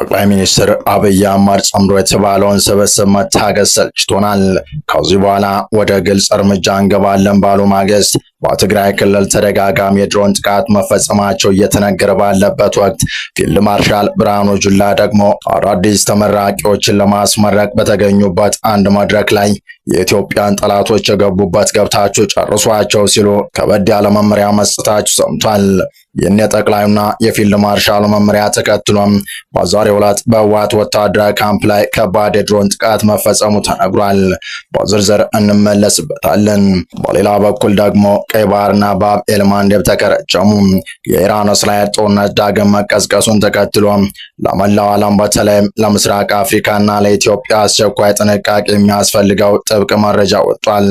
ጠቅላይ ሚኒስትር አብይ አህመድ ጸምዶ የተባለውን ስብስብ መታገስ ሰልችቶናል፣ ከዚህ በኋላ ወደ ግልጽ እርምጃ እንገባለን ባሉ ማግስት በትግራይ ክልል ተደጋጋሚ የድሮን ጥቃት መፈጸማቸው እየተነገረ ባለበት ወቅት ፊልድ ማርሻል ብርሃኑ ጁላ ደግሞ አዳዲስ ተመራቂዎችን ለማስመረቅ በተገኙበት አንድ መድረክ ላይ የኢትዮጵያን ጠላቶች የገቡበት ገብታችሁ ጨርሷቸው ሲሉ ከበድ ያለ መመሪያ መስጠታቸው ሰምቷል። ይህን የጠቅላዩና የፊልድ ማርሻሉ መመሪያ ተከትሎም በዛሬው ዕለት በህወሓት ወታደራዊ ካምፕ ላይ ከባድ የድሮን ጥቃት መፈጸሙ ተነግሯል። በዝርዝር እንመለስበታለን። በሌላ በኩል ደግሞ ቀይ ባህርና ባብ ኤልማንዴብ ተከረጨሙ። የኢራን እስራኤል ጦርነት ዳግም መቀዝቀሱን ተከትሎ ለመላው ዓለም በተለይም ለምስራቅ አፍሪካና ለኢትዮጵያ አስቸኳይ ጥንቃቄ የሚያስፈልገው ጥብቅ መረጃ ወጥቷል።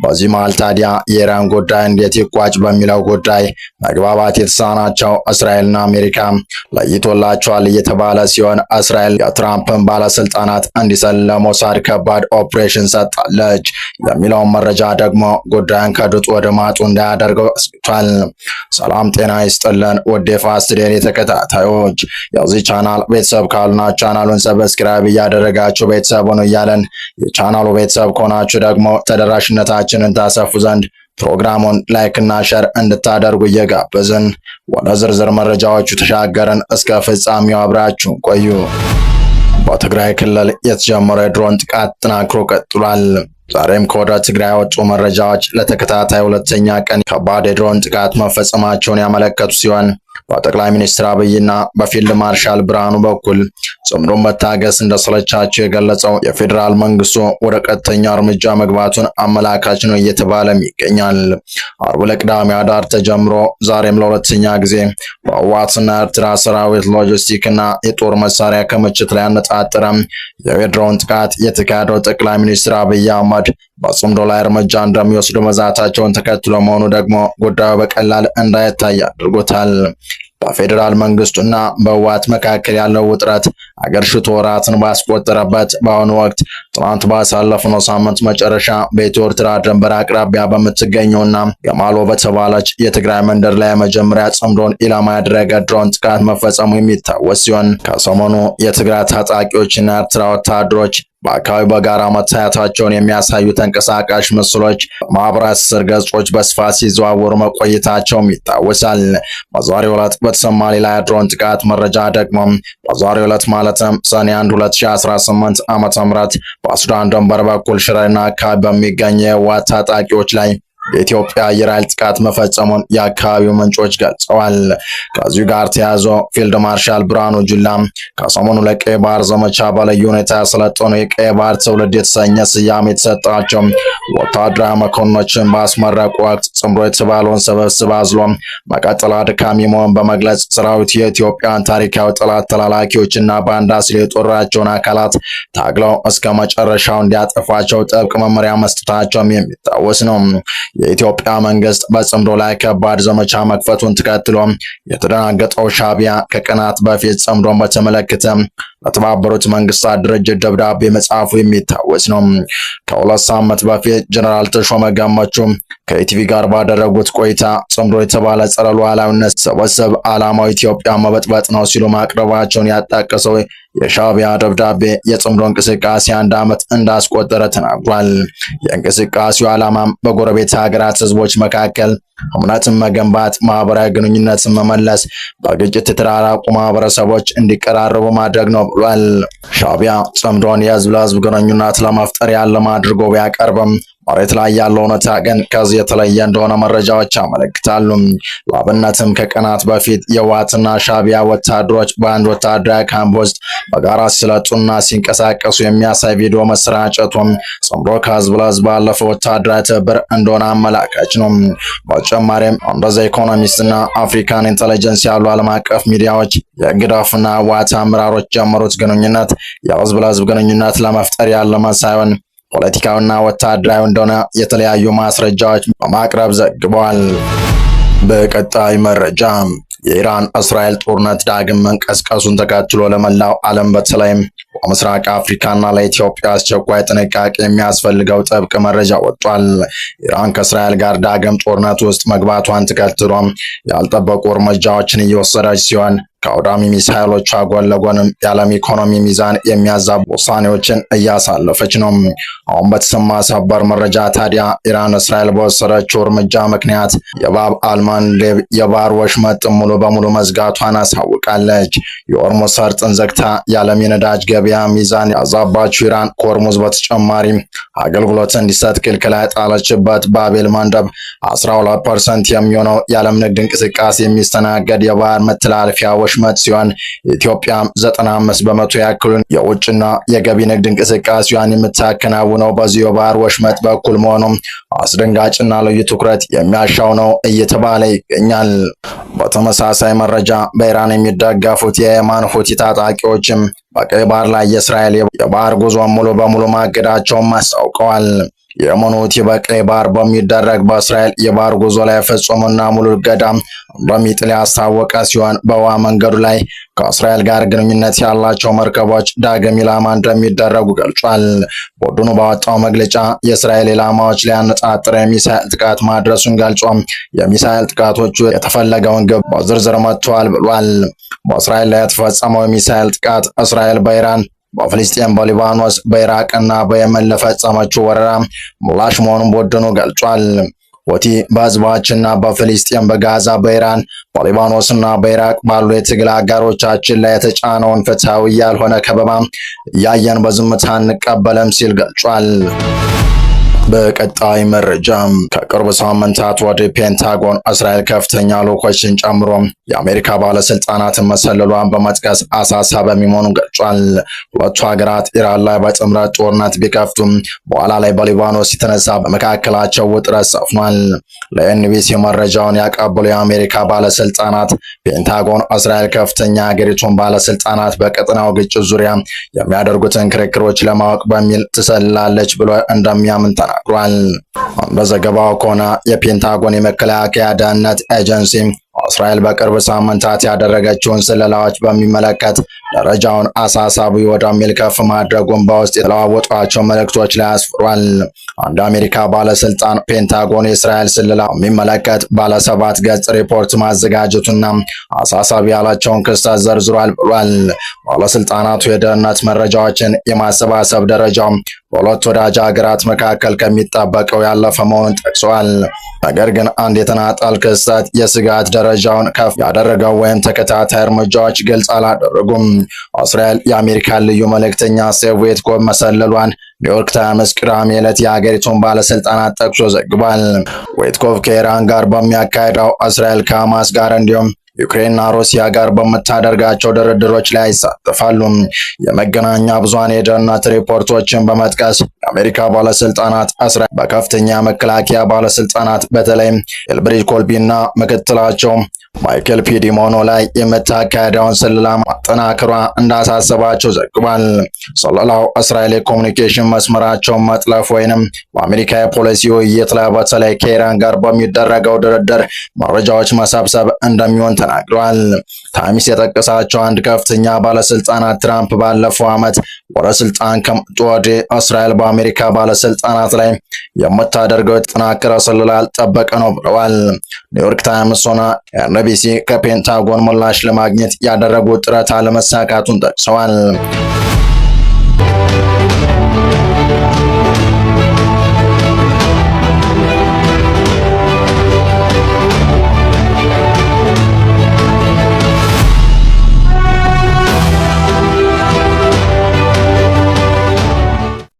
በዚህ መሃል ታዲያ የኢራን ጉዳይ እንዴት ይቋጭ በሚለው ጉዳይ መግባባት የተሳናቸው እስራኤልና አሜሪካ ለይቶላቸዋል እየተባለ ሲሆን እስራኤል የትራምፕን ባለስልጣናት እንዲሰልል ለሞሳድ ከባድ ኦፕሬሽን ሰጥታለች የሚለውን መረጃ ደግሞ ጉዳዩን ከድጡ ወደ ማጡ እንዳያደርገው አስግቷል። ሰላም ጤና ይስጥልን ውድ የፋስት ዴይሊ ተከታታዮች፣ የዚህ ቻናል ቤተሰብ ካሉና ቻናሉን ሰብስክራይብ እያደረጋችሁ ቤተሰብ ሆኑ እያለን የቻናሉ ቤተሰብ ከሆናችሁ ደግሞ ተደራሽነታችንን ታሰፉ ዘንድ ፕሮግራሙን ላይክ እና ሼር እንድታደርጉ እየጋበዝን ወደ ዝርዝር መረጃዎቹ ተሻገርን። እስከ ፍጻሜው አብራችሁን ቆዩ። በትግራይ ክልል የተጀመረው የድሮን ጥቃት ተጠናክሮ ቀጥሏል። ዛሬም ከወደ ትግራይ የወጡ መረጃዎች ለተከታታይ ሁለተኛ ቀን ከባድ የድሮን ጥቃት መፈጸማቸውን ያመለከቱ ሲሆን በጠቅላይ ሚኒስትር አብይና በፊልድ ማርሻል ብርሃኑ በኩል ጽምዶን መታገስ እንደሰለቻቸው የገለጸው የፌዴራል መንግስቱ ወደ ቀጥተኛ እርምጃ መግባቱን አመላካች ነው እየተባለም ይገኛል። አርብ ለቅዳሜ አዳር ተጀምሮ ዛሬም ለሁለተኛ ጊዜ በህወሓትና ኤርትራ ሰራዊት ሎጂስቲክና የጦር መሳሪያ ክምችት ላይ ያነጣጠረ የድሮን ጥቃት የተካሄደው ጠቅላይ ሚኒስትር አብይ አህመድ በጽምዶ ላይ እርምጃ እንደሚወስዱ መዛታቸውን ተከትሎ መሆኑ ደግሞ ጉዳዩ በቀላል እንዳይታይ አድርጎታል። በፌዴራል መንግስቱና በህወሓት መካከል ያለው ውጥረት አገርሽቶ ወራትን ባስቆጠረበት በአሁኑ ወቅት ትናንት ባሳለፍነው ሳምንት መጨረሻ በኢትዮ ኤርትራ ድንበር አቅራቢያ በምትገኘውና ገማሎ በተባለች የትግራይ መንደር ላይ የመጀመሪያ ጽምዶን ኢላማ ያደረገ ድሮን ጥቃት መፈጸሙ የሚታወስ ሲሆን ከሰሞኑ የትግራይ ታጣቂዎችና ኤርትራ ወታደሮች በአካባቢ በጋራ መታየታቸውን የሚያሳዩ ተንቀሳቃሽ ምስሎች ማህበራዊ ትስስር ገጾች በስፋት ሲዘዋወሩ መቆየታቸውም ይታወሳል። በዛሬው ዕለት በተሰማ ሌላ የድሮን ጥቃት መረጃ ደግሞ በዛሬው ዕለት ማለትም ሰኔ 1 2018 ዓ.ም በሱዳን ድንበር በኩል ሽሬና አካባቢ በሚገኙ የህወሓት ታጣቂዎች ላይ የኢትዮጵያ አየር ኃይል ጥቃት መፈጸሙን የአካባቢው ምንጮች ገልጸዋል። ከዚሁ ጋር ተያይዞ ፊልድ ማርሻል ብርሃኑ ጁላ ከሰሞኑ ለቀይ ባህር ዘመቻ በልዩ ሁኔታ ያሰለጠኑ የቀይ ባህር ትውልድ የተሰኘ ስያሜ የተሰጣቸው ወታደራዊ መኮንኖችን ባስመረቁ ወቅት ጽምዶ የተባለውን ስብስብ አዝሎ መቀጠል አድካሚ መሆኑን በመግለጽ ሰራዊት የኢትዮጵያን ታሪካዊ ጠላት ተላላኪዎችና ባንዳ ሲል የጦራቸውን አካላት ታግለው እስከ መጨረሻው እንዲያጠፏቸው ጥብቅ መመሪያ መስጠታቸውም የሚታወስ ነው። የኢትዮጵያ መንግስት በጽምዶ ላይ ከባድ ዘመቻ መክፈቱን ተከትሎ የተደናገጠው ሻዕቢያ ከቀናት በፊት ጽምዶን በተመለከተ ለተባበሩት መንግስታት ድርጅት ደብዳቤ መጻፉ የሚታወስ ነው። ከሁለት ሳምንት በፊት ጀነራል ተሾመ ገመቹ ከኢቲቪ ጋር ባደረጉት ቆይታ ጽምዶ የተባለ ጸረ ሉዓላዊነት ስብስብ ዓላማው ኢትዮጵያ መበጥበጥ ነው ሲሉ ማቅረባቸውን ያጣቀሰው የሻዕቢያ ደብዳቤ የጽምዶ እንቅስቃሴ 1 ዓመት እንዳስቆጠረ ተናግሯል። የእንቅስቃሴው ዓላማም በጎረቤት ሀገራት ህዝቦች መካከል እምነትን መገንባት፣ ማህበራዊ ግንኙነትን መመለስ፣ በግጭት የተራራቁ ማህበረሰቦች እንዲቀራረቡ ማድረግ ነው ብሏል። ሻዕቢያ ጽምዶን የህዝብ ለህዝብ ግንኙነት ለመፍጠር ያለመ አድርጎ ቢያቀርብም መሬት ላይ ያለው እውነታ ግን ከዚህ የተለየ እንደሆነ መረጃዎች ያመለክታሉ። ለአብነትም ከቀናት በፊት የህወሓትና ሻዕቢያ ወታደሮች በአንድ ወታደራዊ ካምፕ ውስጥ በጋራ ሲሰለጡና ሲንቀሳቀሱ የሚያሳይ ቪዲዮ መሰራጨቱም ጽምዶ ከህዝብ ለህዝብ ባለፈው ወታደራዊ ትብብር እንደሆነ አመላካች ነው። በተጨማሪም እንደ ዘ ኢኮኖሚስትና አፍሪካን ኢንተለጀንስ ያሉ ዓለም አቀፍ ሚዲያዎች የግዳፍና ህወሓት አመራሮች ጀመሩት ግንኙነት የህዝብ ለህዝብ ግንኙነት ለመፍጠር ያለመ ሳይሆን ፖለቲካውና ወታደራዊ እንደሆነ የተለያዩ ማስረጃዎች በማቅረብ ዘግበዋል። በቀጣይ መረጃ የኢራን እስራኤል ጦርነት ዳግም መንቀስቀሱን ተከትሎ ለመላው ዓለም በተለይም በምስራቅ አፍሪካና ለኢትዮጵያ አስቸኳይ ጥንቃቄ የሚያስፈልገው ጥብቅ መረጃ ወጥቷል። ኢራን ከእስራኤል ጋር ዳግም ጦርነት ውስጥ መግባቷን ተከትሎ ያልጠበቁ እርምጃዎችን እየወሰደች ሲሆን ከአውዳሚ ሚሳይሎቿ ጎን ለጎንም የዓለም ኢኮኖሚ ሚዛን የሚያዛቡ ውሳኔዎችን እያሳለፈች ነው። አሁን በተሰማ ሰበር መረጃ ታዲያ ኢራን እስራኤል በወሰደችው እርምጃ ምክንያት የባብ አልማንዴብ የባህር ወሽመጥ ሙሉ በሙሉ መዝጋቷን አሳውቃለች። የሆርሙዝ ሰርጥን ዘግታ የዓለም የነዳጅ ገበያ ሚዛን ያዛባችው ኢራን ከሆርሙዝ በተጨማሪ አገልግሎት እንዲሰጥ ክልክላ የጣለችበት ባቤል ማንደብ 12% የሚሆነው የዓለም ንግድ እንቅስቃሴ የሚስተናገድ የባህር መተላለፊያ ወሽመጥ ሲሆን ኢትዮጵያ 95 በመቶ ያክሉን የውጭና የገቢ ንግድ እንቅስቃሴዋን የምታከናውነው በዚህ የባህር ወሽመጥ በኩል መሆኑም አስደንጋጭና ልዩ ትኩረት የሚያሻው ነው እየተባለ ይገኛል። በተመሳሳይ መረጃ በኢራን የሚደገፉት የየመን ሁቲ ታጣቂዎችም በቀይ ባህር ላይ የእስራኤል የባህር ጉዞን ሙሉ በሙሉ ማገዳቸውን አስታውቀዋል። የየመን ሁቲ በቀይ ባህር በሚደረግ በእስራኤል የባህር ጉዞ ላይ ፍጹምና ሙሉ እገዳ እንደሚጥል ያስታወቀ ሲሆን በውሃ መንገዱ ላይ ከእስራኤል ጋር ግንኙነት ያላቸው መርከቦች ዳግም ኢላማ እንደሚደረጉ ገልጿል። ቡድኑ ባወጣው መግለጫ የእስራኤል ኢላማዎች ላይ ያነጣጠረ የሚሳኤል ጥቃት ማድረሱን ገልጾ የሚሳኤል ጥቃቶቹ የተፈለገውን ግብ በዝርዝር መጥተዋል ብሏል። በእስራኤል ላይ የተፈጸመው የሚሳኤል ጥቃት እስራኤል በኢራን በፍልስጤም በሊባኖስ በኢራቅና በየመን ለፈጸመችው ወረራ ምላሽ መሆኑን ቡድኑ ገልጿል። ሁቲ በህዝባችንና በፍልስጤም በጋዛ በኢራን በሊባኖስና በኢራቅ ባሉ የትግል አጋሮቻችን ላይ የተጫነውን ፍትሃዊ ያልሆነ ከበባ እያየን በዝምታ እንቀበልም ሲል ገልጿል። በቀጣይ መረጃ ከቅርብ ሳምንታት ወደ ፔንታጎን እስራኤል ከፍተኛ ልዑኮችን ጨምሮ የአሜሪካ ባለስልጣናትን መሰለሏን በመጥቀስ አሳሳቢ መሆኑን ገልጿል። ሁለቱ ሀገራት ኢራን ላይ በጥምረት ጦርነት ቢከፍቱም በኋላ ላይ በሊባኖስ የተነሳ በመካከላቸው ውጥረት ሰፍኗል። ለኤንቢሲ መረጃውን ያቀበሉ የአሜሪካ ባለስልጣናት ፔንታጎን እስራኤል ከፍተኛ ሀገሪቱን ባለስልጣናት በቀጠናው ግጭት ዙሪያ የሚያደርጉትን ክርክሮች ለማወቅ በሚል ትሰልላለች ብሎ እንደሚያምን ተናግሯል። እንደ ዘገባው ከሆነ የፔንታጎን የመከላከያ ደህንነት ኤጀንሲ እስራኤል በቅርብ ሳምንታት ያደረገችውን ስለላዎች በሚመለከት ደረጃውን አሳሳቢ ወደሚል ከፍ ማድረጉን በውስጥ የተለዋወጧቸው መልእክቶች ላይ አስፍሯል። አንድ አሜሪካ ባለስልጣን ፔንታጎን የእስራኤል ስለላ የሚመለከት ባለ 7 ገጽ ሪፖርት ማዘጋጀቱና አሳሳቢ ያላቸውን ክስተት ዘርዝሯል ብሏል። ባለስልጣናቱ የደህንነት መረጃዎችን የማሰባሰብ ደረጃው በሁለት ወዳጅ ሀገራት መካከል ከሚጠበቀው ያለፈ መሆኑን ጠቅሰዋል። ነገር ግን አንድ የተናጠል ክስተት የስጋት ደረጃውን ከፍ ያደረገው ወይም ተከታታይ እርምጃዎች ግልጽ አላደረጉም። እስራኤል የአሜሪካን ልዩ መልእክተኛ ስቲቭ ዊትኮፍ መሰለሏን ኒውዮርክ ታይምስ ቅዳሜ ዕለት የሀገሪቱን ባለስልጣናት ጠቅሶ ዘግቧል። ዊትኮፍ ከኢራን ጋር በሚያካሄደው እስራኤል ከሐማስ ጋር እንዲሁም ዩክሬንና ሩሲያ ጋር በምታደርጋቸው ድርድሮች ላይ ይሳተፋሉ። የመገናኛ ብዙሃን የደህንነት ሪፖርቶችን በመጥቀስ የአሜሪካ ባለስልጣናት እስራኤል በከፍተኛ መከላከያ ባለስልጣናት በተለይም ኤልብሪጅ ኮልቢና ምክትላቸው ማይክል ፒዲሞኖ ላይ የምታካሄደውን ስለላ ማጠናከሯ እንዳሳሰባቸው ዘግቧል። ስለላው እስራኤል የኮሙኒኬሽን መስመራቸውን መጥለፍ ወይንም በአሜሪካ የፖሊሲ ውይይት ላይ በተለይ ከኢራን ጋር በሚደረገው ድርድር መረጃዎች መሰብሰብ እንደሚሆን ተናግረዋል። ታይምስ የጠቀሳቸው አንድ ከፍተኛ ባለስልጣናት ትራምፕ ባለፈው ዓመት ወደ ስልጣን ከመጡ ወዲህ እስራኤል በአሜሪካ ባለስልጣናት ላይ የምታደርገው የተጠናከረ ስለላ ያልጠበቀ ነው ብለዋል። ኒውዮርክ ታይምስ ሆነ ኤንቢሲ ከፔንታጎን ምላሽ ለማግኘት ያደረጉት ጥረት አለመሳካቱን ጠቅሰዋል።